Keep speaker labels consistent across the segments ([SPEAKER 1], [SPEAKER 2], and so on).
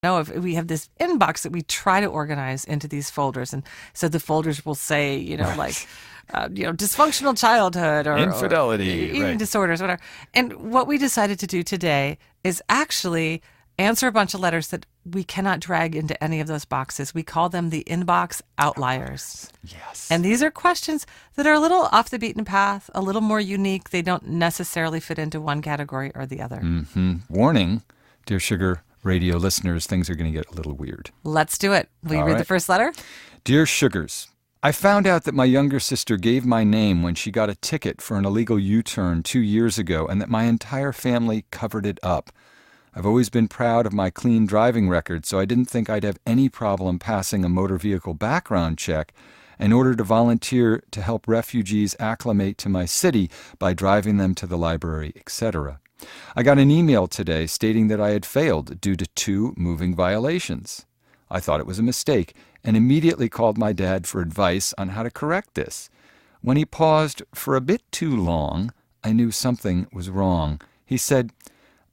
[SPEAKER 1] No, if we have this inbox that we try to organize into these folders. And so the folders will say, dysfunctional childhood or
[SPEAKER 2] Infidelity,
[SPEAKER 1] eating
[SPEAKER 2] right.
[SPEAKER 1] disorders, whatever. And what we decided to do today is actually answer a bunch of letters that we cannot drag into any of those boxes. We call them the inbox outliers.
[SPEAKER 2] Yes.
[SPEAKER 1] And these are questions that are a little off the beaten path, a little more unique. They don't necessarily fit into one category or the other.
[SPEAKER 2] Mm-hmm. Warning, dear Sugar Radio listeners, things are going to get a little weird.
[SPEAKER 1] Let's do it. Will you
[SPEAKER 2] All
[SPEAKER 1] read
[SPEAKER 2] right.
[SPEAKER 1] the first letter?
[SPEAKER 2] Dear Sugars, I found out that my younger sister gave my name when she got a ticket for an illegal U-turn 2 years ago and that my entire family covered it up. I've always been proud of my clean driving record, so I didn't think I'd have any problem passing a motor vehicle background check in order to volunteer to help refugees acclimate to my city by driving them to the library, etc. I got an email today stating that I had failed due to 2 moving violations. I thought it was a mistake and immediately called my dad for advice on how to correct this. When he paused for a bit too long, I knew something was wrong. He said,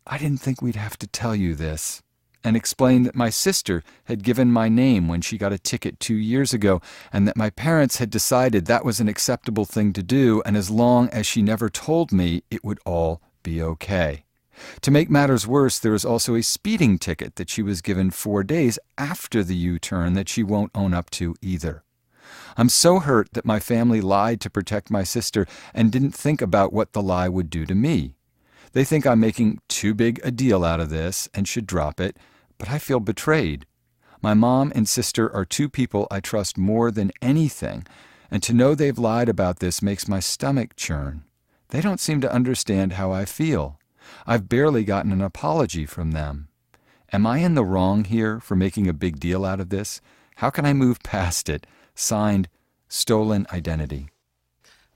[SPEAKER 2] "I didn't think we'd have to tell you this," and explained that my sister had given my name when she got a ticket 2 years ago and that my parents had decided that was an acceptable thing to do, and as long as she never told me, it would all be okay. To make matters worse, there is also a speeding ticket that she was given 4 days after the U-turn that she won't own up to either. I'm so hurt that my family lied to protect my sister and didn't think about what the lie would do to me. They think I'm making too big a deal out of this and should drop it, but I feel betrayed. My mom and sister are 2 people I trust more than anything, and to know they've lied about this makes my stomach churn. They don't seem to understand how I feel. I've barely gotten an apology from them. Am I in the wrong here for making a big deal out of this? How can I move past it? Signed, Stolen Identity.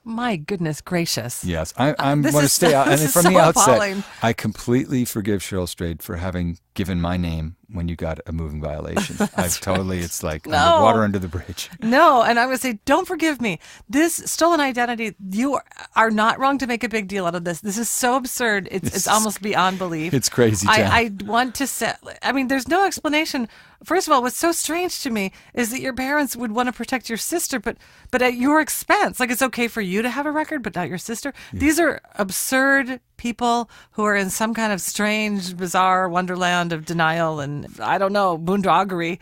[SPEAKER 1] My goodness gracious.
[SPEAKER 2] Yes, I'm
[SPEAKER 1] This
[SPEAKER 2] going to
[SPEAKER 1] is-
[SPEAKER 2] stay out. And
[SPEAKER 1] this is
[SPEAKER 2] from
[SPEAKER 1] so
[SPEAKER 2] the outset,
[SPEAKER 1] appalling.
[SPEAKER 2] I completely forgive Cheryl Strayed for having given my name when you got a moving violation. It's like
[SPEAKER 1] No.
[SPEAKER 2] water under the bridge.
[SPEAKER 1] No, and I would say, don't forgive me. This stolen identity, you are not wrong to make a big deal out of this. This is so absurd. It's almost beyond belief.
[SPEAKER 2] It's crazy town.
[SPEAKER 1] I want to say, there's no explanation. First of all, what's so strange to me is that your parents would want to protect your sister, but at your expense. Like, it's okay for you to have a record, but not your sister. Yeah. These are absurd people who are in some kind of strange, bizarre wonderland of denial and, I don't know, boondoggery.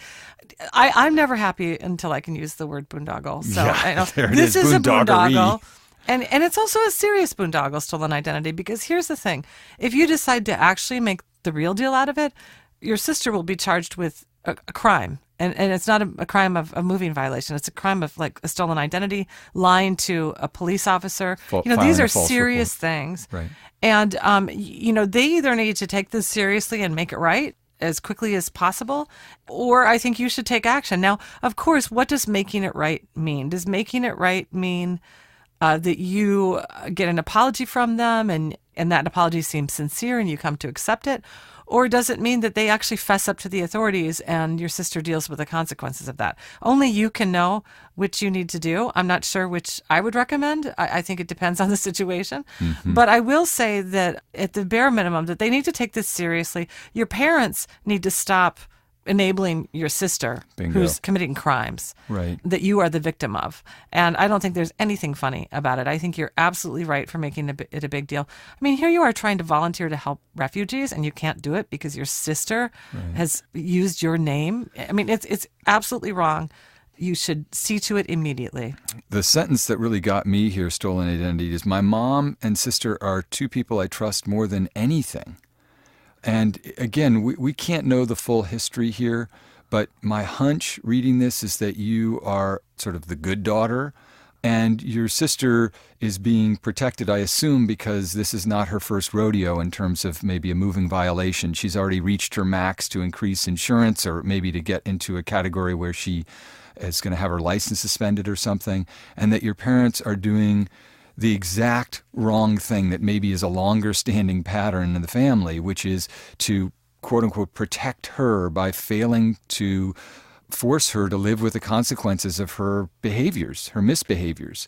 [SPEAKER 1] I'm never happy until I can use the word boondoggle. So
[SPEAKER 2] yeah,
[SPEAKER 1] I know
[SPEAKER 2] there it
[SPEAKER 1] this is a
[SPEAKER 2] boondoggery.
[SPEAKER 1] boondoggle. And it's also a serious boondoggle, stolen identity, because here's the thing. If you decide to actually make the real deal out of it, your sister will be charged with a crime. And it's not a crime of a moving violation. It's a crime of like a stolen identity, lying to a police officer. These are serious things.
[SPEAKER 2] Right.
[SPEAKER 1] And, they either need to take this seriously and make it right as quickly as possible, or I think you should take action. Now, of course, what does making it right mean? Does making it right mean that you get an apology from them and that apology seems sincere and you come to accept it? Or does it mean that they actually fess up to the authorities and your sister deals with the consequences of that? Only you can know which you need to do. I'm not sure which I would recommend. I think it depends on the situation. Mm-hmm. But I will say that at the bare minimum, that they need to take this seriously. Your parents need to stop enabling your sister,
[SPEAKER 2] Bingo.
[SPEAKER 1] Who's committing crimes,
[SPEAKER 2] right,
[SPEAKER 1] that you are the victim of. And I don't think there's anything funny about it. I think you're absolutely right for making it a big deal. I mean, here you are trying to volunteer to help refugees, and you can't do it because your sister has used your name. I mean, it's absolutely wrong. You should see to it immediately.
[SPEAKER 2] The sentence that really got me here, stolen identity, is my mom and sister are 2 people I trust more than anything. And again, we can't know the full history here, but my hunch reading this is that you are sort of the good daughter and your sister is being protected, I assume, because this is not her first rodeo in terms of maybe a moving violation. She's already reached her max to increase insurance or maybe to get into a category where she is going to have her license suspended or something, and that your parents are doing the exact wrong thing that maybe is a longer standing pattern in the family, which is to, quote unquote, protect her by failing to force her to live with the consequences of her behaviors, her misbehaviors.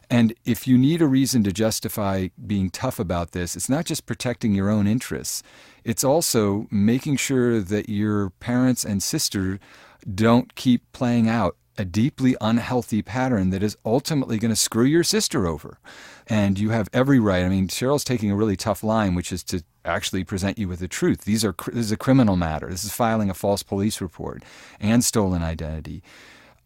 [SPEAKER 2] And if you need a reason to justify being tough about this, it's not just protecting your own interests. It's also making sure that your parents and sister don't keep playing out a deeply unhealthy pattern that is ultimately going to screw your sister over. And you have every right. I mean, Cheryl's taking a really tough line, which is to actually present you with the truth. This is a criminal matter. This is filing a false police report and stolen identity.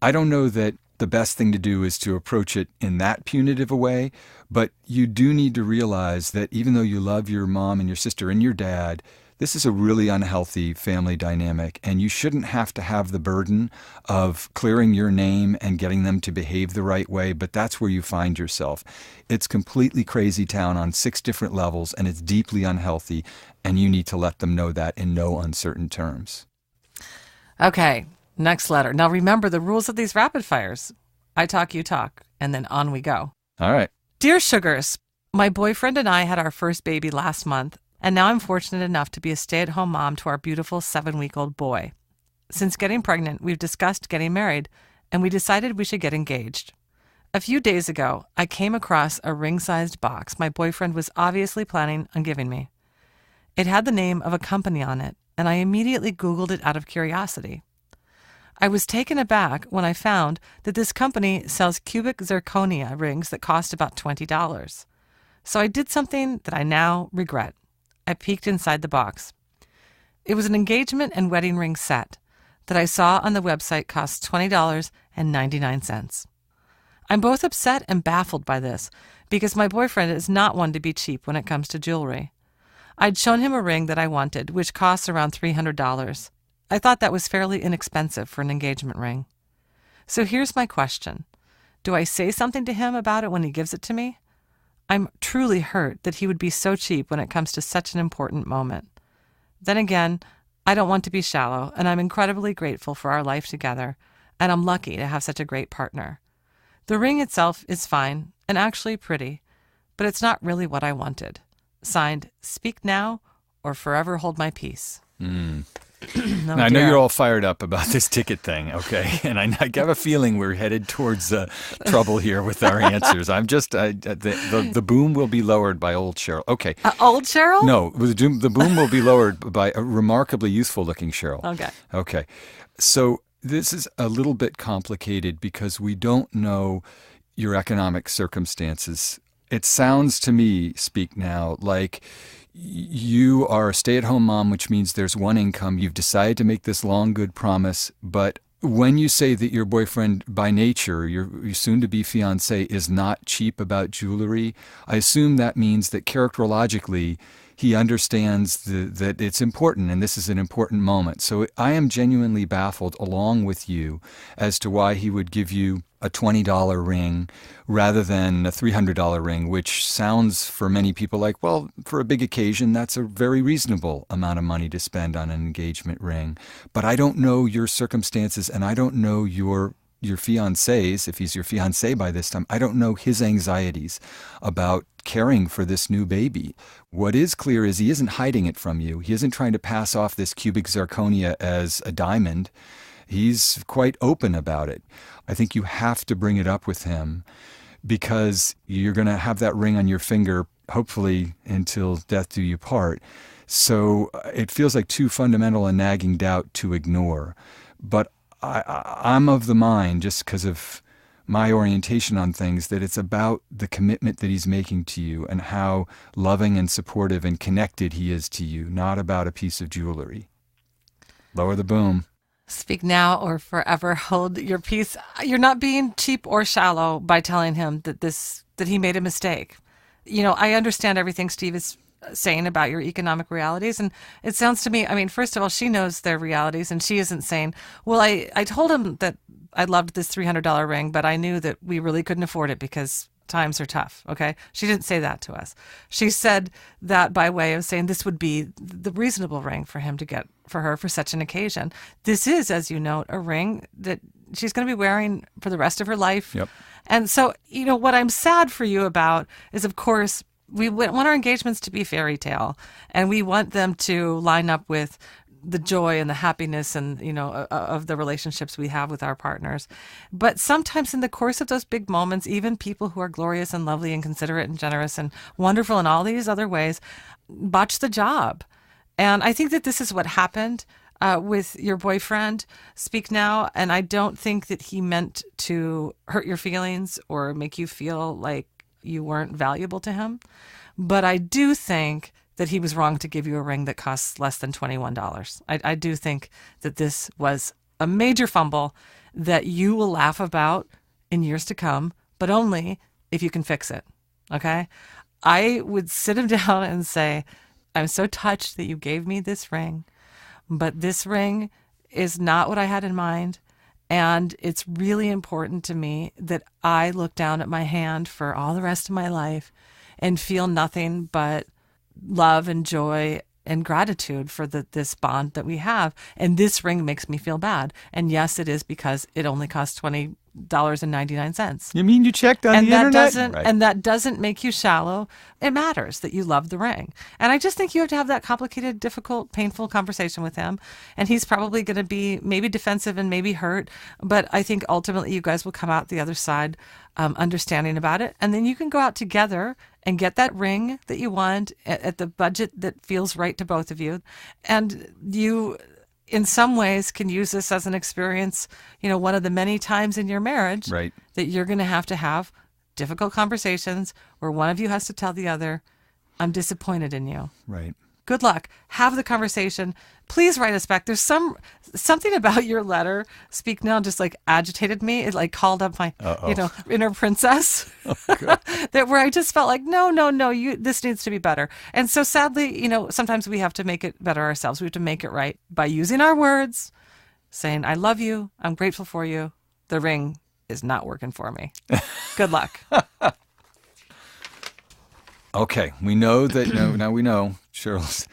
[SPEAKER 2] I don't know that the best thing to do is to approach it in that punitive a way, but you do need to realize that even though you love your mom and your sister and your dad, this is a really unhealthy family dynamic, and you shouldn't have to have the burden of clearing your name and getting them to behave the right way, but that's where you find yourself. It's completely crazy town on 6 different levels, and it's deeply unhealthy, and you need to let them know that in no uncertain terms.
[SPEAKER 1] Okay, next letter. Now remember the rules of these rapid fires. I talk, you talk, and then on we go.
[SPEAKER 2] All right.
[SPEAKER 1] Dear Sugars, my boyfriend and I had our first baby last month, and now I'm fortunate enough to be a stay-at-home mom to our beautiful 7-week-old boy. Since getting pregnant, we've discussed getting married, and we decided we should get engaged. A few days ago, I came across a ring-sized box my boyfriend was obviously planning on giving me. It had the name of a company on it, and I immediately Googled it out of curiosity. I was taken aback when I found that this company sells cubic zirconia rings that cost about $20. So I did something that I now regret. I peeked inside the box. It was an engagement and wedding ring set that I saw on the website cost $20.99. I'm both upset and baffled by this because my boyfriend is not one to be cheap when it comes to jewelry. I'd shown him a ring that I wanted, which costs around $300. I thought that was fairly inexpensive for an engagement ring. So here's my question. Do I say something to him about it when he gives it to me? I'm truly hurt that he would be so cheap when it comes to such an important moment. Then again, I don't want to be shallow, and I'm incredibly grateful for our life together, and I'm lucky to have such a great partner. The ring itself is fine and actually pretty, but it's not really what I wanted. Signed, Speak Now or Forever Hold My Peace.
[SPEAKER 2] Now, I know you're all fired up about this ticket thing, okay? And I have a feeling we're headed towards trouble here with our answers. The boom will be lowered by old Cheryl. Okay.
[SPEAKER 1] Old Cheryl?
[SPEAKER 2] No, the boom will be lowered by a remarkably youthful-looking Cheryl.
[SPEAKER 1] Okay.
[SPEAKER 2] Okay. So this is a little bit complicated because we don't know your economic circumstances. It sounds to me, Speak Now, like you are a stay-at-home mom, which means there's one income. You've decided to make this long, good promise. But when you say that your boyfriend, by nature, your soon-to-be fiancé, is not cheap about jewelry, I assume that means that characterologically, he understands that it's important, and this is an important moment. So I am genuinely baffled, along with you, as to why he would give you a $20 ring rather than a $300 ring, which sounds for many people like, well, for a big occasion, that's a very reasonable amount of money to spend on an engagement ring. But I don't know your circumstances, and I don't know your fiancé's, if he's your fiancé by this time, I don't know his anxieties about caring for this new baby. What is clear is he isn't hiding it from you. He isn't trying to pass off this cubic zirconia as a diamond. He's quite open about it. I think you have to bring it up with him because you're going to have that ring on your finger, hopefully until death do you part. So it feels like too fundamental a nagging doubt to ignore. But I'm of the mind, just because of my orientation on things, that it's about the commitment that he's making to you and how loving and supportive and connected he is to you, not about a piece of jewelry. Lower the boom.
[SPEAKER 1] Speak now or forever hold your peace. You're not being cheap or shallow by telling him that he made a mistake. You know, I understand everything Steve is saying about your economic realities, and it sounds to me, I mean, first of all, she knows their realities, and she isn't saying, well, I told him that I loved this $300 ring, but I knew that we really couldn't afford it because times are tough, okay? She didn't say that to us. She said that by way of saying this would be the reasonable ring for him to get for her for such an occasion. This is, as you note, a ring that she's going to be wearing for the rest of her life.
[SPEAKER 2] Yep.
[SPEAKER 1] And so, you know, what I'm sad for you about is, of course, we want our engagements to be fairy tale, and we want them to line up with the joy and the happiness and, of the relationships we have with our partners. But sometimes in the course of those big moments, even people who are glorious and lovely and considerate and generous and wonderful in all these other ways botch the job. And I think that this is what happened with your boyfriend, Speak Now. And I don't think that he meant to hurt your feelings or make you feel like you weren't valuable to him. But I do think that he was wrong to give you a ring that costs less than $21. I do think that this was a major fumble that you will laugh about in years to come, but only if you can fix it. Okay? I would sit him down and say, I'm so touched that you gave me this ring, but this ring is not what I had in mind. And it's really important to me that I look down at my hand for all the rest of my life and feel nothing but love and joy and gratitude for this bond that we have. And this ring makes me feel bad. And yes, it is because it only costs $20.99.
[SPEAKER 2] You mean you checked on the internet?
[SPEAKER 1] Right. And that doesn't make you shallow. It matters that you love the ring. And I just think you have to have that complicated, difficult, painful conversation with him. And he's probably going to be maybe defensive and maybe hurt. But I think ultimately you guys will come out the other side understanding about it. And then you can go out together and get that ring that you want at the budget that feels right to both of you. And you, in some ways, can use this as an experience, one of the many times in your marriage
[SPEAKER 2] right.
[SPEAKER 1] that you're going to have difficult conversations where one of you has to tell the other, I'm disappointed in you.
[SPEAKER 2] Right.
[SPEAKER 1] Good luck. Have the conversation. Please write us back. There's something about your letter, Speak Now, just like agitated me. It like called up my, inner princess. That where I just felt like, no, this needs to be better. And so sadly, sometimes we have to make it better ourselves. We have to make it right by using our words, saying, I love you. I'm grateful for you. The ring is not working for me. Good luck.
[SPEAKER 2] Okay, we know that now we know Cheryl's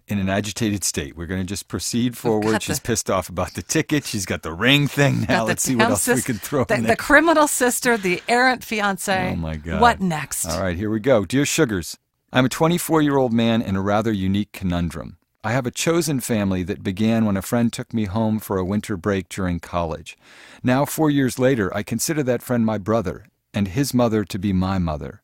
[SPEAKER 2] in an agitated state. We're going to just proceed forward. She's pissed off about the ticket. She's got the ring thing now. Let's see what else we can throw in there.
[SPEAKER 1] The criminal sister, the errant fiance.
[SPEAKER 2] Oh, my God.
[SPEAKER 1] What next?
[SPEAKER 2] All right, here we go. Dear Sugars, I'm a 24-year-old man in a rather unique conundrum. I have a chosen family that began when a friend took me home for a winter break during college. Now, 4 years later, I consider that friend my brother and his mother to be my mother.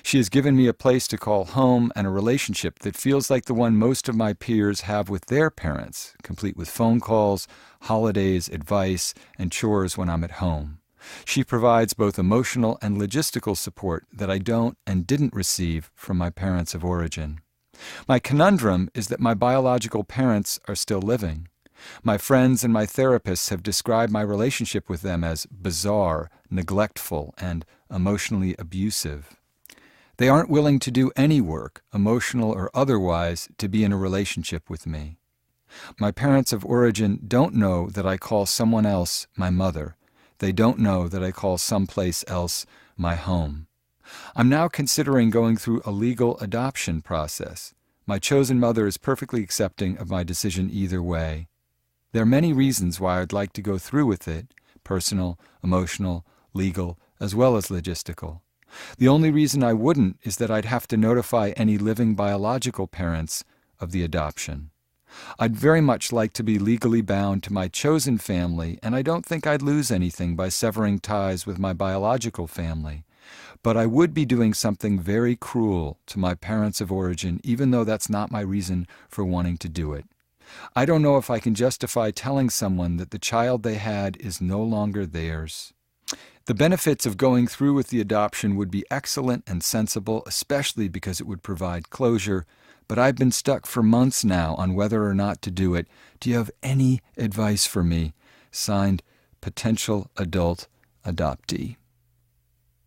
[SPEAKER 2] She has given me a place to call home and a relationship that feels like the one most of my peers have with their parents, complete with phone calls, holidays, advice, and chores when I'm at home. She provides both emotional and logistical support that I don't and didn't receive from my parents of origin. My conundrum is that my biological parents are still living. My friends and my therapists have described my relationship with them as bizarre, neglectful, and emotionally abusive. They aren't willing to do any work, emotional or otherwise, to be in a relationship with me. My parents of origin don't know that I call someone else my mother. They don't know that I call someplace else my home. I'm now considering going through a legal adoption process. My chosen mother is perfectly accepting of my decision either way. There are many reasons why I'd like to go through with it, personal, emotional, legal, as well as logistical. The only reason I wouldn't is that I'd have to notify any living biological parents of the adoption. I'd very much like to be legally bound to my chosen family, and I don't think I'd lose anything by severing ties with my biological family. But I would be doing something very cruel to my parents of origin, even though that's not my reason for wanting to do it. I don't know if I can justify telling someone that the child they had is no longer theirs. The benefits of going through with the adoption would be excellent and sensible, especially because it would provide closure, but I've been stuck for months now on whether or not to do it. Do you have any advice for me? Signed, Potential Adult Adoptee.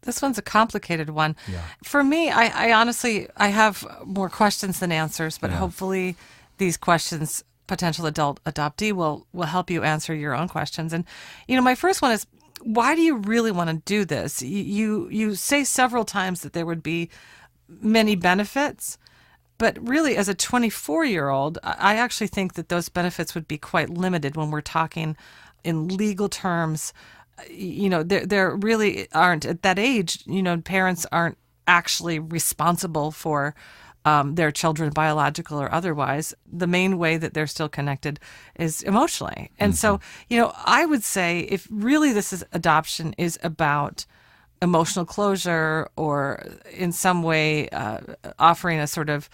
[SPEAKER 1] This one's a complicated one.
[SPEAKER 2] Yeah.
[SPEAKER 1] For me, I honestly, I have more questions than answers, but hopefully these questions, potential adult adoptee, will help you answer your own questions. And, my first one is, why do you really want to do this? You say several times that there would be many benefits, but really as a 24-year-old, I actually think that those benefits would be quite limited when we're talking in legal terms. There really aren't, at that age, parents aren't actually responsible for their children, biological or otherwise, the main way that they're still connected is emotionally. And so, I would say if really adoption is about emotional closure or in some way offering a sort of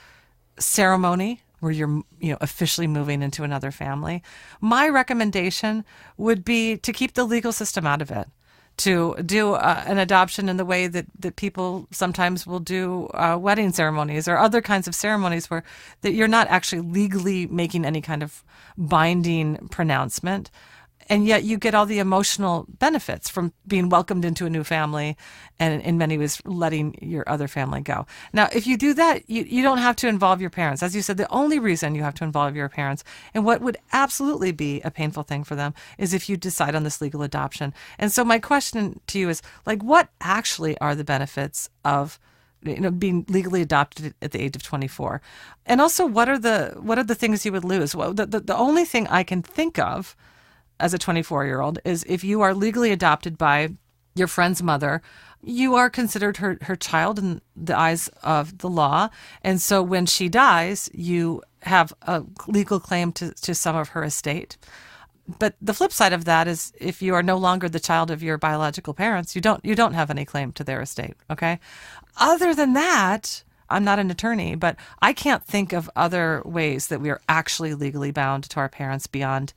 [SPEAKER 1] ceremony where you're officially moving into another family, my recommendation would be to keep the legal system out of it, to do an adoption in the way that people sometimes will do wedding ceremonies or other kinds of ceremonies where that you're not actually legally making any kind of binding pronouncement. And yet you get all the emotional benefits from being welcomed into a new family and in many ways letting your other family go. Now, if you do that, you don't have to involve your parents. As you said, the only reason you have to involve your parents and what would absolutely be a painful thing for them is if you decide on this legal adoption. And so my question to you is, what actually are the benefits of being legally adopted at the age of 24? And also, what are the things you would lose? Well, the only thing I can think of as a 24-year-old is if you are legally adopted by your friend's mother, you are considered her child in the eyes of the law. And so when she dies, you have a legal claim to some of her estate. But the flip side of that is if you are no longer the child of your biological parents, you don't have any claim to their estate, okay? Other than that, I'm not an attorney, but I can't think of other ways that we are actually legally bound to our parents beyond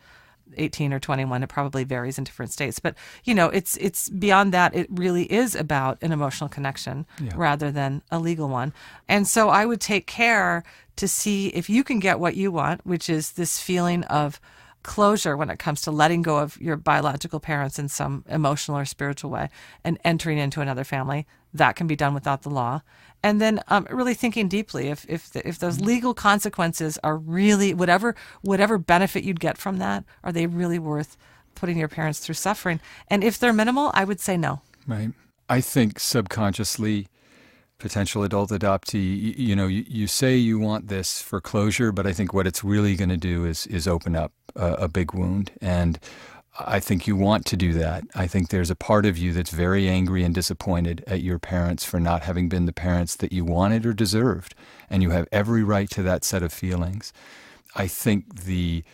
[SPEAKER 1] 18 or 21. It probably varies in different states. But, it's beyond that. It really is about an emotional connection rather than a legal one. And so I would take care to see if you can get what you want, which is this feeling of closure when it comes to letting go of your biological parents in some emotional or spiritual way and entering into another family. That can be done without the law. And then really thinking deeply if those legal consequences are really whatever benefit you'd get from that, are they really worth putting your parents through suffering? And if they're minimal, I would say no.
[SPEAKER 2] Right. I think subconsciously, potential adult adoptee, you say you want this for closure, but I think what it's really going to do is open up a big wound. And I think you want to do that. I think there's a part of you that's very angry and disappointed at your parents for not having been the parents that you wanted or deserved, and you have every right to that set of feelings. I think the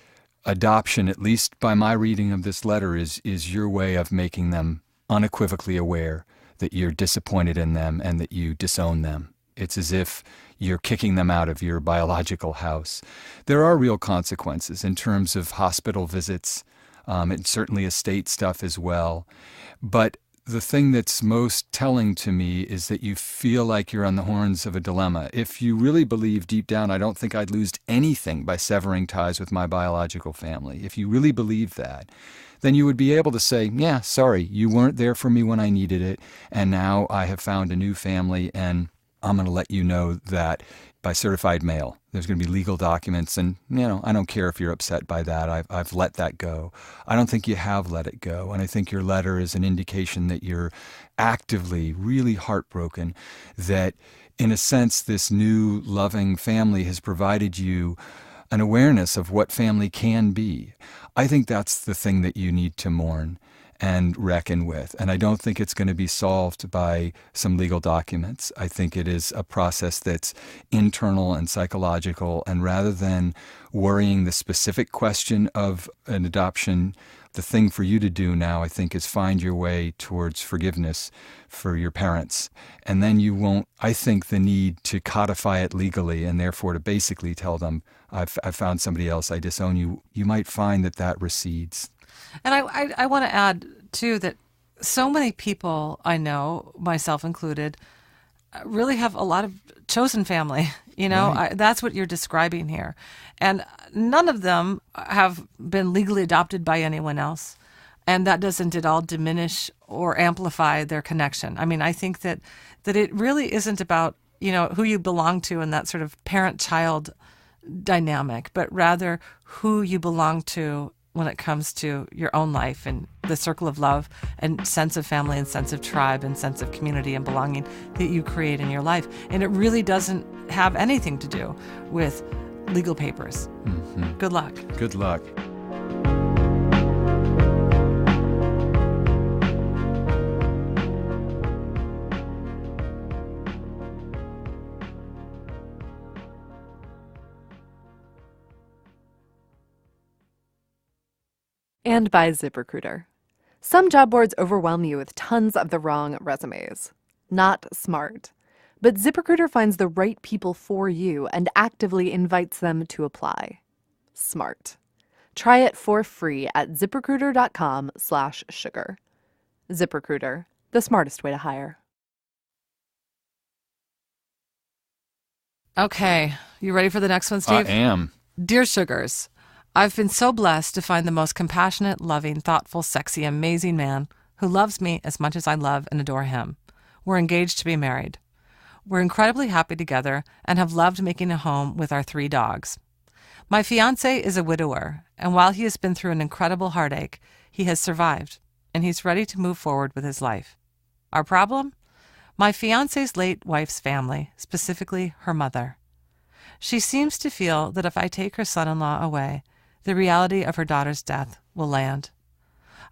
[SPEAKER 2] adoption, at least by my reading of this letter, is your way of making them unequivocally aware that you're disappointed in them and that you disown them. It's as if you're kicking them out of your biological house. There are real consequences in terms of hospital visits, and certainly estate stuff as well. But the thing that's most telling to me is that you feel like you're on the horns of a dilemma. If you really believe deep down, I don't think I'd lose anything by severing ties with my biological family. If you really believe that, then you would be able to say, yeah, sorry, you weren't there for me when I needed it, and now I have found a new family, and I'm going to let you know that by certified mail. There's going to be legal documents, and I don't care if you're upset by that. I've let that go. I don't think you have let it go, and I think your letter is an indication that you're actively really heartbroken, that in a sense this new loving family has provided you an awareness of what family can be. I think that's the thing that you need to mourn and reckon with. And I don't think it's going to be solved by some legal documents. I think it is a process that's internal and psychological. And rather than worrying the specific question of an adoption, the thing for you to do now, I think, is find your way towards forgiveness for your parents. And then you won't, I think, the need to codify it legally and therefore to basically tell them, I've found somebody else, I disown you. You might find that recedes.
[SPEAKER 1] And I want to add, too, that so many people I know, myself included, really have a lot of chosen family.
[SPEAKER 2] Right.
[SPEAKER 1] That's what you're describing here. And none of them have been legally adopted by anyone else. And that doesn't at all diminish or amplify their connection. I mean, I think that it really isn't about, who you belong to in that sort of parent-child dynamic, but rather who you belong to when it comes to your own life and the circle of love and sense of family and sense of tribe and sense of community and belonging that you create in your life. And it really doesn't have anything to do with legal papers. Mm-hmm. Good luck.
[SPEAKER 2] Good luck.
[SPEAKER 3] And by ZipRecruiter. Some job boards overwhelm you with tons of the wrong resumes. Not smart. But ZipRecruiter finds the right people for you and actively invites them to apply. Smart. Try it for free at ziprecruiter.com/sugar. ZipRecruiter, the smartest way to hire.
[SPEAKER 1] Okay, you ready for the next one, Steve?
[SPEAKER 2] I am.
[SPEAKER 1] Dear Sugars, I've been so blessed to find the most compassionate, loving, thoughtful, sexy, amazing man who loves me as much as I love and adore him. We're engaged to be married. We're incredibly happy together and have loved making a home with our 3 dogs. My fiancé is a widower, and while he has been through an incredible heartache, he has survived, and he's ready to move forward with his life. Our problem? My fiancé's late wife's family, specifically her mother. She seems to feel that if I take her son-in-law away, the reality of her daughter's death will land.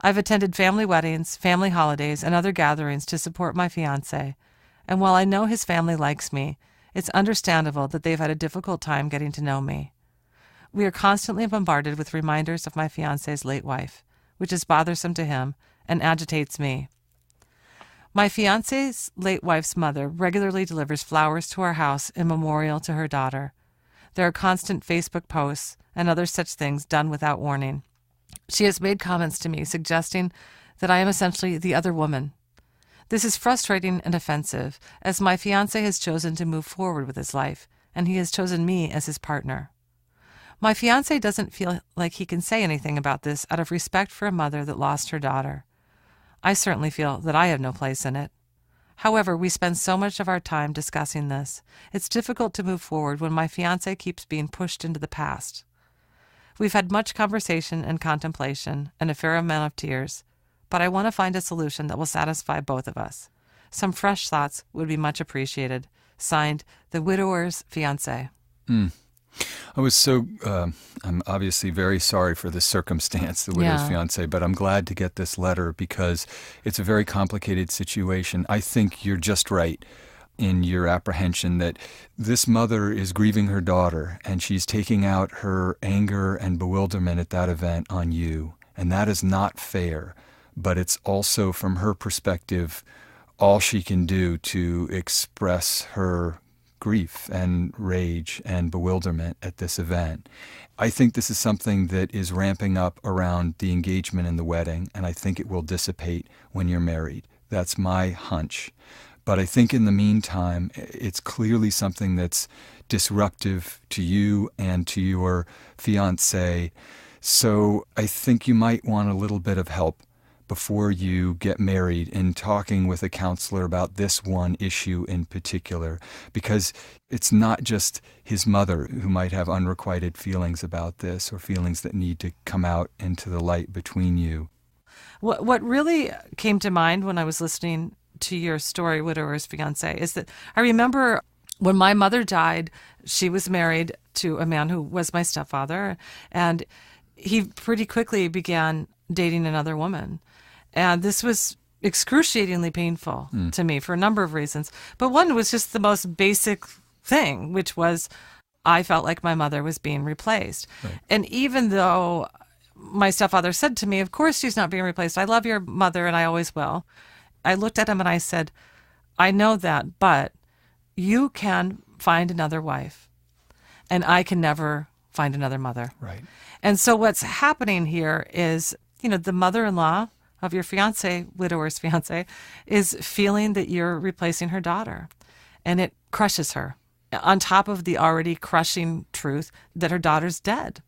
[SPEAKER 1] I've attended family weddings, family holidays, and other gatherings to support my fiancé, and while I know his family likes me, it's understandable that they've had a difficult time getting to know me. We are constantly bombarded with reminders of my fiancé's late wife, which is bothersome to him and agitates me. My fiancé's late wife's mother regularly delivers flowers to our house in memorial to her daughter. There are constant Facebook posts and other such things done without warning. She has made comments to me suggesting that I am essentially the other woman. This is frustrating and offensive, as my fiancé has chosen to move forward with his life, and he has chosen me as his partner. My fiancé doesn't feel like he can say anything about this out of respect for a mother that lost her daughter. I certainly feel that I have no place in it. However, we spend so much of our time discussing this. It's difficult to move forward when my fiancé keeps being pushed into the past. We've had much conversation and contemplation and a fair amount of tears, but I want to find a solution that will satisfy both of us. Some fresh thoughts would be much appreciated. Signed, the widower's fiancé.
[SPEAKER 2] I'm obviously very sorry for the circumstance, the widow's fiancé, but I'm glad to get this letter because it's a very complicated situation. I think you're just right in your apprehension that this mother is grieving her daughter and she's taking out her anger and bewilderment at that event on you. And that is not fair, but it's also, from her perspective, all she can do to express her grief and rage and bewilderment at this event. I think this is something that is ramping up around the engagement and the wedding, and I think it will dissipate when you're married. That's my hunch. But I think in the meantime, it's clearly something that's disruptive to you and to your fiancé. So I think you might want a little bit of help before you get married in talking with a counselor about this one issue in particular, because it's not just his mother who might have unrequited feelings about this or feelings that need to come out into the light between you.
[SPEAKER 1] What really came to mind when I was listening to your story, Widower's Fiancé, is that I remember when my mother died, she was married to a man who was my stepfather, and he pretty quickly began dating another woman. And this was excruciatingly painful to me for a number of reasons. But one was just the most basic thing, which was I felt like my mother was being replaced. Right. And even though my stepfather said to me, of course she's not being replaced. I love your mother and I always will. I looked at him and I said, I know that, but you can find another wife and I can never find another mother.
[SPEAKER 2] Right.
[SPEAKER 1] And so what's happening here is, the mother-in-law of your fiancé, widower's fiancé, is feeling that you're replacing her daughter. And it crushes her, on top of the already crushing truth that her daughter's dead.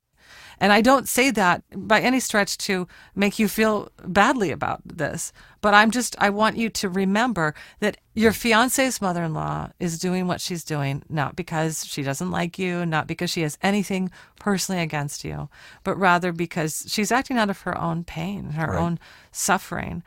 [SPEAKER 1] And I don't say that by any stretch to make you feel badly about this, but I want you to remember that your fiancé's mother-in-law is doing what she's doing, not because she doesn't like you, not because she has anything personally against you, but rather because she's acting out of her own pain, her own suffering.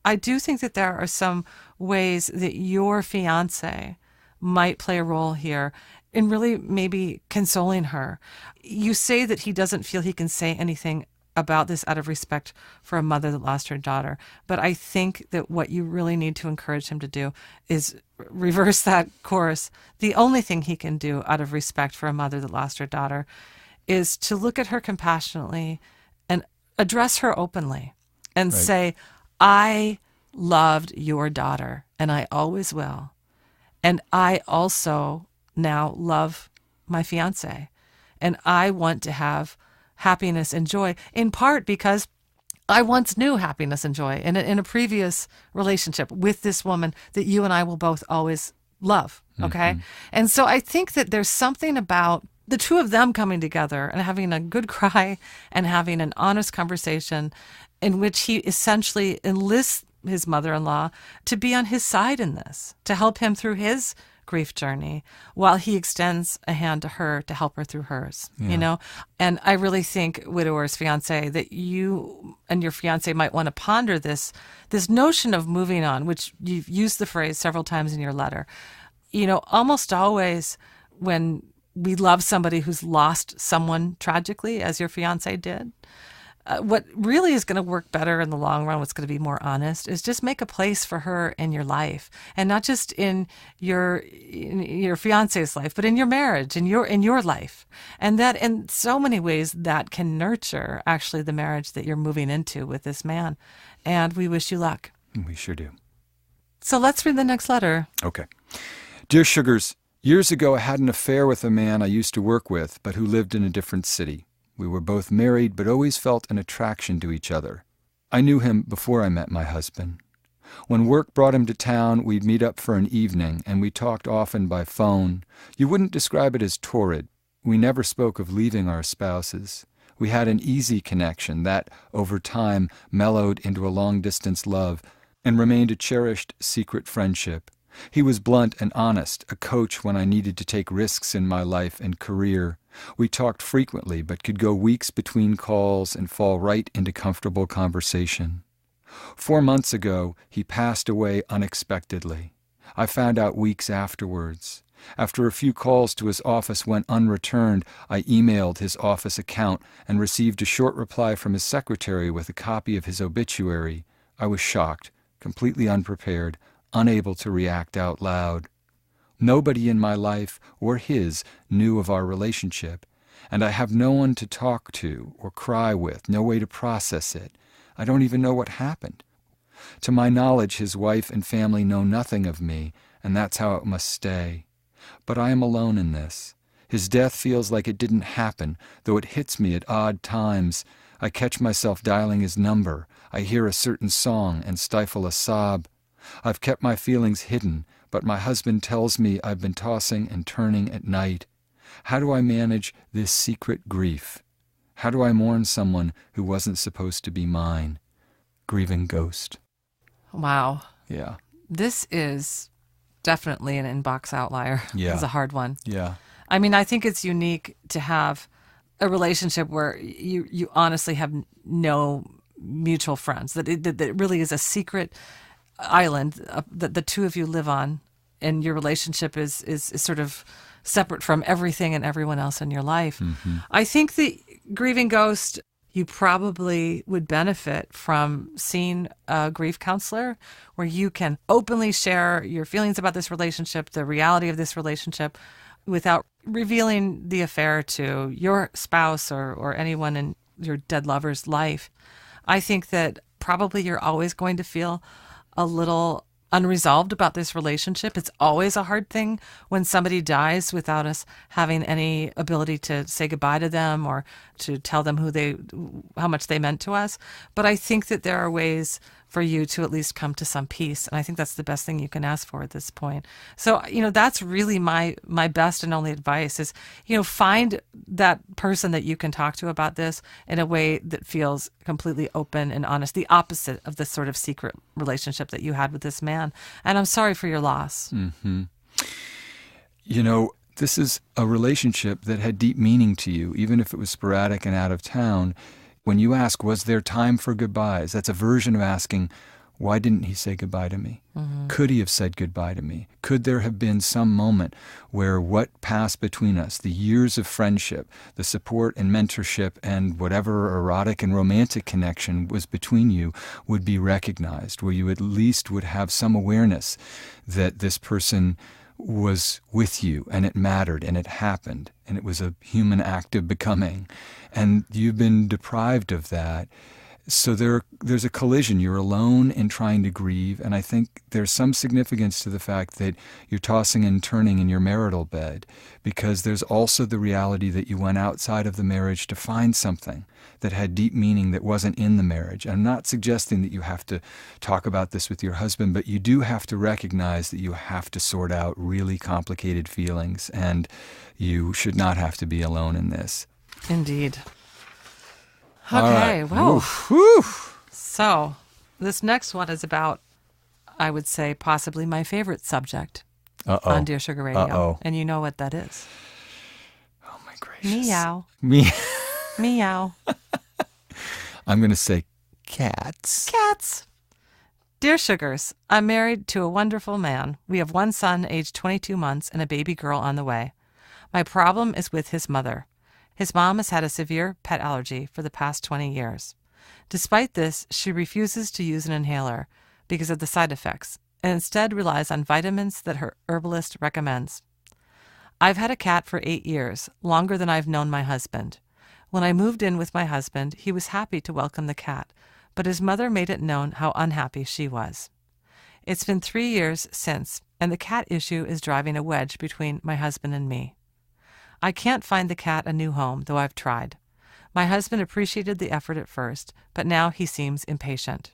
[SPEAKER 1] I do think that there are some ways that your fiancé might play a role here in really maybe consoling her. You say that he doesn't feel he can say anything about this out of respect for a mother that lost her daughter. But I think that what you really need to encourage him to do is reverse that course. The only thing he can do out of respect for a mother that lost her daughter is to look at her compassionately and address her openly and
[SPEAKER 2] Right.
[SPEAKER 1] say, I loved your daughter and I always will. And I also now love my fiance. And I want to have happiness and joy, in part because I once knew happiness and joy in a previous relationship with this woman that you and I will both always love. Okay. And so I think that there's something about the two of them coming together and having a good cry and having an honest conversation in which he essentially enlists his mother-in-law to be on his side in this, to help him through his grief journey while he extends a hand to her to help her through hers, you know? And I really think, widower's fiance, that you and your fiance might want to ponder this notion of moving on, which you've used the phrase several times in your letter. You know, almost always when we love somebody who's lost someone tragically, as your fiance did, what really is going to work better in the long run, what's going to be more honest, is just make a place for her in your life, and not just in your fiance's life, but in your marriage, in your life, and that in so many ways that can nurture actually the marriage that you're moving into with this man. And we wish you luck.
[SPEAKER 2] We sure do.
[SPEAKER 1] So let's read the next letter.
[SPEAKER 2] Okay. Dear Sugars, years ago I had an affair with a man I used to work with, but who lived in a different city. We were both married, but always felt an attraction to each other. I knew him before I met my husband. When work brought him to town, we'd meet up for an evening, and we talked often by phone. You wouldn't describe it as torrid. We never spoke of leaving our spouses. We had an easy connection that, over time, mellowed into a long-distance love and remained a cherished secret friendship. He was blunt and honest, a coach when I needed to take risks in my life and career. We talked frequently, but could go weeks between calls and fall right into comfortable conversation. 4 months ago, he passed away unexpectedly. I found out weeks afterwards. After a few calls to his office went unreturned, I emailed his office account and received a short reply from his secretary with a copy of his obituary. I was shocked, completely unprepared, unable to react out loud. Nobody in my life or his knew of our relationship, and I have no one to talk to or cry with, no way to process it. I don't even know what happened. To my knowledge, his wife and family know nothing of me, and that's how it must stay. But I am alone in this. His death feels like it didn't happen, though it hits me at odd times. I catch myself dialing his number. I hear a certain song and stifle a sob. I've kept my feelings hidden, but my husband tells me I've been tossing and turning at night. How do I manage this secret grief? How do I mourn someone who wasn't supposed to be mine? Grieving ghost.
[SPEAKER 1] Wow.
[SPEAKER 2] Yeah.
[SPEAKER 1] This is definitely an inbox outlier.
[SPEAKER 2] Yeah.
[SPEAKER 1] It's a hard one.
[SPEAKER 2] Yeah.
[SPEAKER 1] I mean, I think it's unique to have a relationship where you honestly have no mutual friends, that it really is a secret island that the two of you live on, and your relationship is sort of separate from everything and everyone else in your life. Mm-hmm. I think the grieving ghost, you probably would benefit from seeing a grief counselor where you can openly share your feelings about this relationship, the reality of this relationship, without revealing the affair to your spouse or anyone in your dead lover's life. I think that probably you're always going to feel a little unresolved about this relationship. It's always a hard thing when somebody dies without us having any ability to say goodbye to them or to tell them how much they meant to us. But I think that there are ways for you to at least come to some peace. And I think that's the best thing you can ask for at this point. So, that's really my best and only advice is, find that person that you can talk to about this in a way that feels completely open and honest, the opposite of the sort of secret relationship that you had with this man. And I'm sorry for your loss.
[SPEAKER 2] Mm-hmm. This is a relationship that had deep meaning to you, even if it was sporadic and out of town. When you ask, was there time for goodbyes? That's a version of asking, why didn't he say goodbye to me? Mm-hmm. Could he have said goodbye to me? Could there have been some moment where what passed between us, the years of friendship, the support and mentorship, and whatever erotic and romantic connection was between you would be recognized, where you at least would have some awareness that this person was with you and it mattered and it happened and it was a human act of becoming, and you've been deprived of that. So there's a collision. You're alone in trying to grieve, and I think there's some significance to the fact that you're tossing and turning in your marital bed, because there's also the reality that you went outside of the marriage to find something that had deep meaning that wasn't in the marriage. I'm not suggesting that you have to talk about this with your husband, but you do have to recognize that you have to sort out really complicated feelings, and you should not have to be alone in this.
[SPEAKER 1] Indeed.
[SPEAKER 2] All
[SPEAKER 1] Okay,
[SPEAKER 2] right.
[SPEAKER 1] well,
[SPEAKER 2] Oof, oof.
[SPEAKER 1] so this next one is about, I would say, possibly my favorite subject on Dear Sugar Radio.
[SPEAKER 2] Uh-oh.
[SPEAKER 1] And you know what that is.
[SPEAKER 2] Oh, my gracious.
[SPEAKER 1] Meow.
[SPEAKER 2] Me.
[SPEAKER 1] Meow.
[SPEAKER 2] I'm going to say cats.
[SPEAKER 1] Cats. Dear Sugars, I'm married to a wonderful man. We have one son, aged 22 months, and a baby girl on the way. My problem is with his mother. His mom has had a severe pet allergy for the past 20 years. Despite this, she refuses to use an inhaler because of the side effects, and instead relies on vitamins that her herbalist recommends. I've had a cat for 8 years, longer than I've known my husband. When I moved in with my husband, he was happy to welcome the cat, but his mother made it known how unhappy she was. It's been 3 years since, and the cat issue is driving a wedge between my husband and me. I can't find the cat a new home, though I've tried. My husband appreciated the effort at first, but now he seems impatient.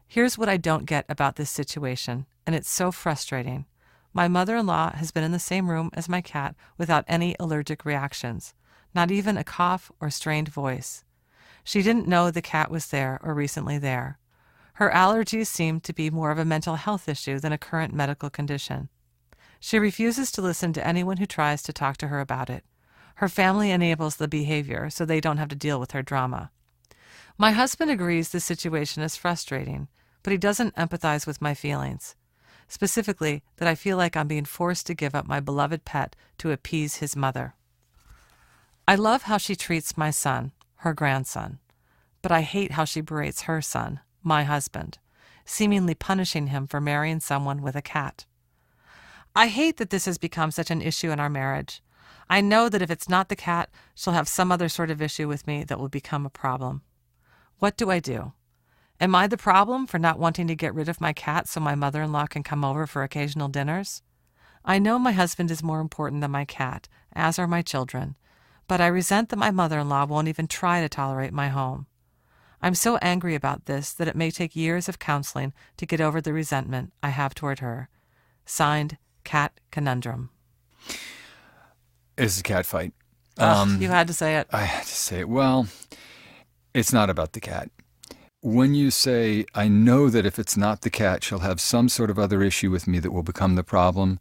[SPEAKER 1] Here's what I don't get about this situation, and it's so frustrating. My mother-in-law has been in the same room as my cat without any allergic reactions, not even a cough or strained voice. She didn't know the cat was there or recently there. Her allergies seem to be more of a mental health issue than a current medical condition. She refuses to listen to anyone who tries to talk to her about it. Her family enables the behavior so they don't have to deal with her drama. My husband agrees the situation is frustrating, but he doesn't empathize with my feelings. Specifically, that I feel like I'm being forced to give up my beloved pet to appease his mother. I love how she treats my son, her grandson, but I hate how she berates her son, my husband, seemingly punishing him for marrying someone with a cat. I hate that this has become such an issue in our marriage. I know that if it's not the cat, she'll have some other sort of issue with me that will become a problem. What do I do? Am I the problem for not wanting to get rid of my cat so my mother-in-law can come over for occasional dinners? I know my husband is more important than my cat, as are my children, but I resent that my mother-in-law won't even try to tolerate my home. I'm so angry about this that it may take years of counseling to get over the resentment I have toward her. Signed, Cat Conundrum.
[SPEAKER 2] It's a cat fight.
[SPEAKER 1] You had to say it.
[SPEAKER 2] I had to say it. Well, it's not about the cat. When you say, I know that if it's not the cat, she'll have some sort of other issue with me that will become the problem,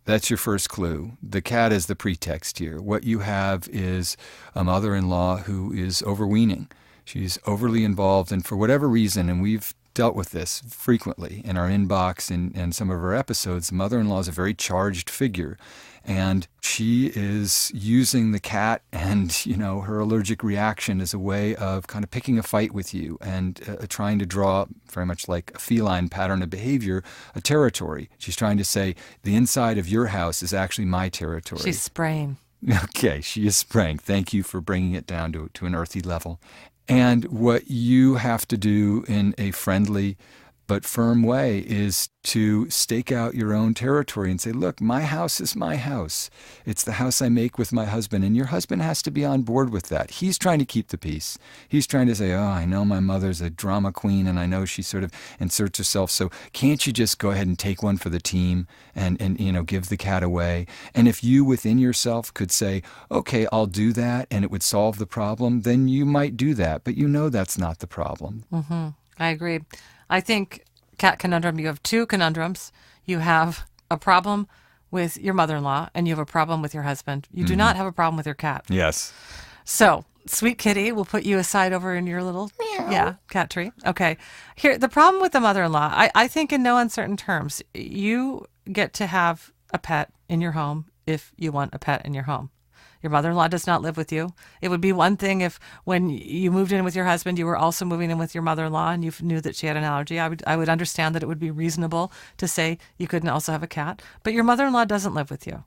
[SPEAKER 2] that's your first clue. The cat is the pretext here. What you have is a mother-in-law who is overweening. She's overly involved, and for whatever reason, and we've dealt with this frequently in our inbox and some of our episodes, the mother-in-law is a very charged figure. And she is using the cat and, her allergic reaction as a way of kind of picking a fight with you and trying to draw, very much like a feline pattern of behavior, a territory. She's trying to say, the inside of your house is actually my territory.
[SPEAKER 1] She's spraying.
[SPEAKER 2] Okay, she is spraying. Thank you for bringing it down to an earthy level. And what you have to do in a friendly but firm way is to stake out your own territory and say, look, my house is my house. It's the house I make with my husband, and your husband has to be on board with that. He's trying to keep the peace. He's trying to say, oh, I know my mother's a drama queen, and I know she sort of inserts herself, so can't you just go ahead and take one for the team and give the cat away? And if you within yourself could say, okay, I'll do that, and it would solve the problem, then you might do that, but that's not the problem.
[SPEAKER 1] Mm-hmm. I agree. I think, Cat Conundrum, you have two conundrums. You have a problem with your mother-in-law, and you have a problem with your husband. You do not have a problem with your cat.
[SPEAKER 2] Yes.
[SPEAKER 1] So, sweet kitty, we'll put you aside over in your little cat tree. Okay. Here, the problem with the mother-in-law, I think in no uncertain terms, you get to have a pet in your home if you want a pet in your home. Your mother-in-law does not live with you. It would be one thing if when you moved in with your husband, you were also moving in with your mother-in-law and you knew that she had an allergy. I would understand that it would be reasonable to say you couldn't also have a cat. But your mother-in-law doesn't live with you.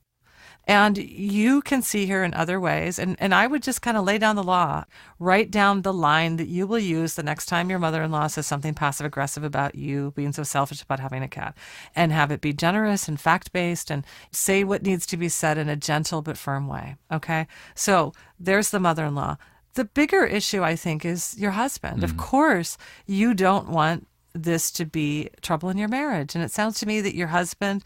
[SPEAKER 1] And you can see her in other ways. And I would just kind of lay down the law, write down the line that you will use the next time your mother-in-law says something passive-aggressive about you being so selfish about having a cat, and have it be generous and fact-based and say what needs to be said in a gentle but firm way. Okay? So there's the mother-in-law. The bigger issue, I think, is your husband. Of course, you don't want this to be trouble in your marriage. And it sounds to me that your husband,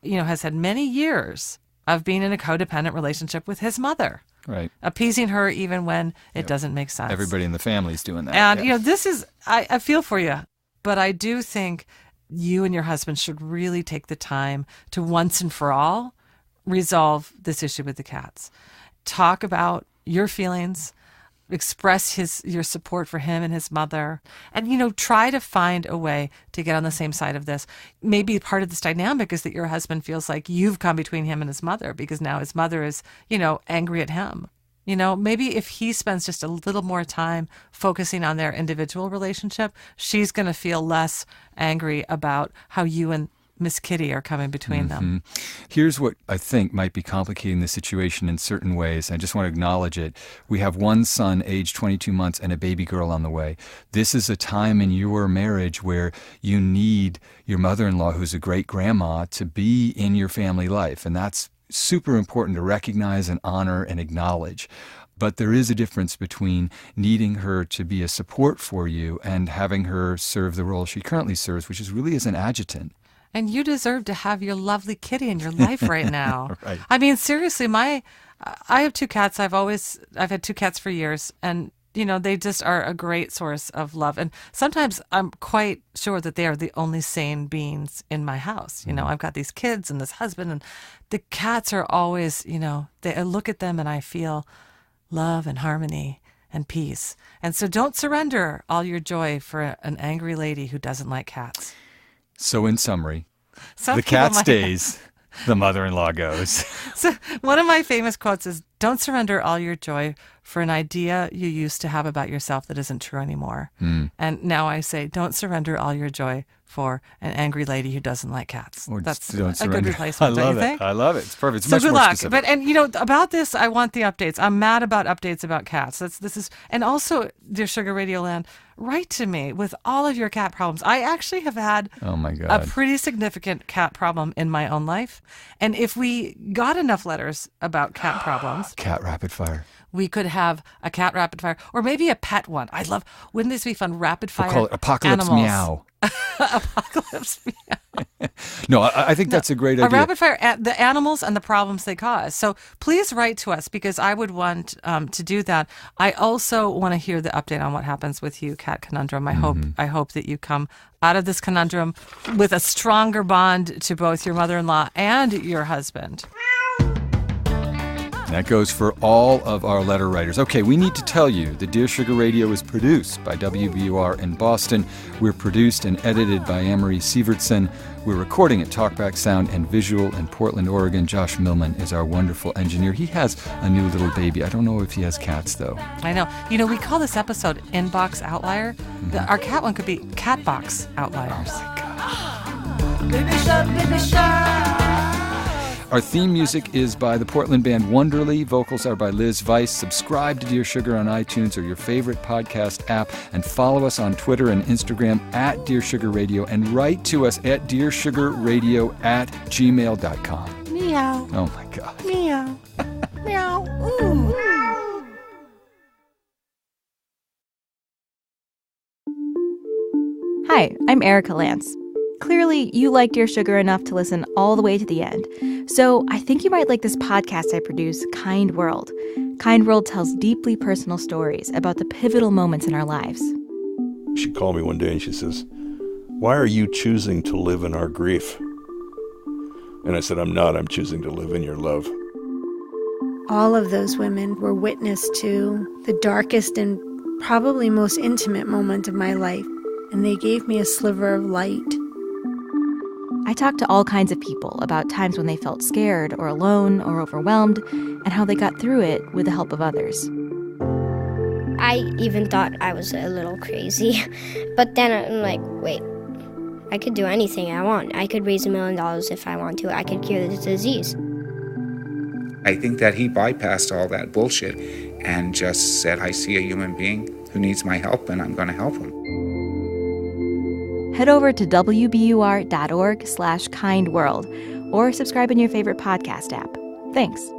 [SPEAKER 1] has had many years of being in a codependent relationship with his mother.
[SPEAKER 2] Right.
[SPEAKER 1] Appeasing her even when it doesn't make sense.
[SPEAKER 2] Everybody in the family's doing that.
[SPEAKER 1] And, this is, I feel for you, but I do think you and your husband should really take the time to once and for all resolve this issue with the cats. Talk about your feelings, express your support for him and his mother, and try to find a way to get on the same side of this. Maybe part of this dynamic is that your husband feels like you've come between him and his mother because now his mother is angry at him. Maybe if he spends just a little more time focusing on their individual relationship, she's going to feel less angry about how you and Miss Kitty are coming between them.
[SPEAKER 2] Here's what I think might be complicating the situation in certain ways. I just want to acknowledge it. We have one son, age 22 months, and a baby girl on the way. This is a time in your marriage where you need your mother-in-law, who's a great grandma, to be in your family life. And that's super important to recognize and honor and acknowledge. But there is a difference between needing her to be a support for you and having her serve the role she currently serves, which is really as an adjutant.
[SPEAKER 1] And you deserve to have your lovely kitty in your life right now.
[SPEAKER 2] Right.
[SPEAKER 1] I mean, seriously, I have two cats. I've had two cats for years, and they just are a great source of love. And sometimes I'm quite sure that they are the only sane beings in my house. I've got these kids and this husband, and the cats are always, I look at them and I feel love and harmony and peace. And so don't surrender all your joy for an angry lady who doesn't like cats.
[SPEAKER 2] So in summary,
[SPEAKER 1] Some
[SPEAKER 2] the
[SPEAKER 1] people
[SPEAKER 2] cat
[SPEAKER 1] might-
[SPEAKER 2] stays, the mother-in-law goes.
[SPEAKER 1] So one of my famous quotes is, don't surrender all your joy for an idea you used to have about yourself that isn't true anymore. And now I say, don't surrender all your joy for an angry lady who doesn't like cats.
[SPEAKER 2] Or
[SPEAKER 1] That's
[SPEAKER 2] don't
[SPEAKER 1] a
[SPEAKER 2] surrender.
[SPEAKER 1] good replacement,
[SPEAKER 2] I love
[SPEAKER 1] don't you think?
[SPEAKER 2] I love it. It's perfect. It's
[SPEAKER 1] So
[SPEAKER 2] much
[SPEAKER 1] good
[SPEAKER 2] more
[SPEAKER 1] luck.
[SPEAKER 2] specific.
[SPEAKER 1] But about this, I want the updates. I'm mad about updates about cats. And also, dear Sugar Radio Land, write to me with all of your cat problems. I actually have had
[SPEAKER 2] Oh my
[SPEAKER 1] a
[SPEAKER 2] God.
[SPEAKER 1] pretty significant cat problem in my own life. And if we got enough letters about cat problems,
[SPEAKER 2] Cat rapid fire.
[SPEAKER 1] we could have a cat rapid fire or maybe a pet one. Wouldn't this be fun? Rapid fire.
[SPEAKER 2] We'll call it Apocalypse
[SPEAKER 1] animals.
[SPEAKER 2] Meow.
[SPEAKER 1] Apocalypse Meow.
[SPEAKER 2] No, I think that's a great idea.
[SPEAKER 1] A rapid fire, the animals and the problems they cause. So please write to us because I would want to do that. I also want to hear the update on what happens with you, Cat Conundrum. I hope that you come out of this conundrum with a stronger bond to both your mother-in-law and your husband.
[SPEAKER 2] That goes for all of our letter writers. Okay, we need to tell you that Dear Sugar Radio is produced by WBUR in Boston. We're produced and edited by Amory Sievertson. We're recording at Talkback Sound and Visual in Portland, Oregon. Josh Millman is our wonderful engineer. He has a new little baby. I don't know if he has cats, though.
[SPEAKER 1] I know. We call this episode Inbox Outlier. Our cat one could be Catbox Outliers.
[SPEAKER 4] Baby shark, baby shark.
[SPEAKER 2] Our theme music is by the Portland band Wonderly. Vocals are by Liz Weiss. Subscribe to Dear Sugar on iTunes or your favorite podcast app, and follow us on Twitter and Instagram at Dear Sugar Radio, and write to us at dearsugarradio@gmail.com.
[SPEAKER 1] Meow.
[SPEAKER 2] Oh my God.
[SPEAKER 1] Meow. Meow.
[SPEAKER 4] Ooh.
[SPEAKER 5] Hi, I'm Erica Lance. Clearly, you like Dear Sugar enough to listen all the way to the end. So I think you might like this podcast I produce, Kind World. Kind World tells deeply personal stories about the pivotal moments in our lives.
[SPEAKER 6] She called me one day and she says, "Why are you choosing to live in our grief?" And I said, "I'm not. I'm choosing to live in your love."
[SPEAKER 7] All of those women were witness to the darkest and probably most intimate moment of my life, and they gave me a sliver of light.
[SPEAKER 5] I talked to all kinds of people about times when they felt scared or alone or overwhelmed, and how they got through it with the help of others.
[SPEAKER 8] I even thought I was a little crazy, but then I'm like, wait, I could do anything I want. I could raise $1 million if I want to. I could cure this disease.
[SPEAKER 9] I think that he bypassed all that bullshit and just said, I see a human being who needs my help and I'm going to help him.
[SPEAKER 5] Head over to wbur.org/kindworld or subscribe in your favorite podcast app. Thanks.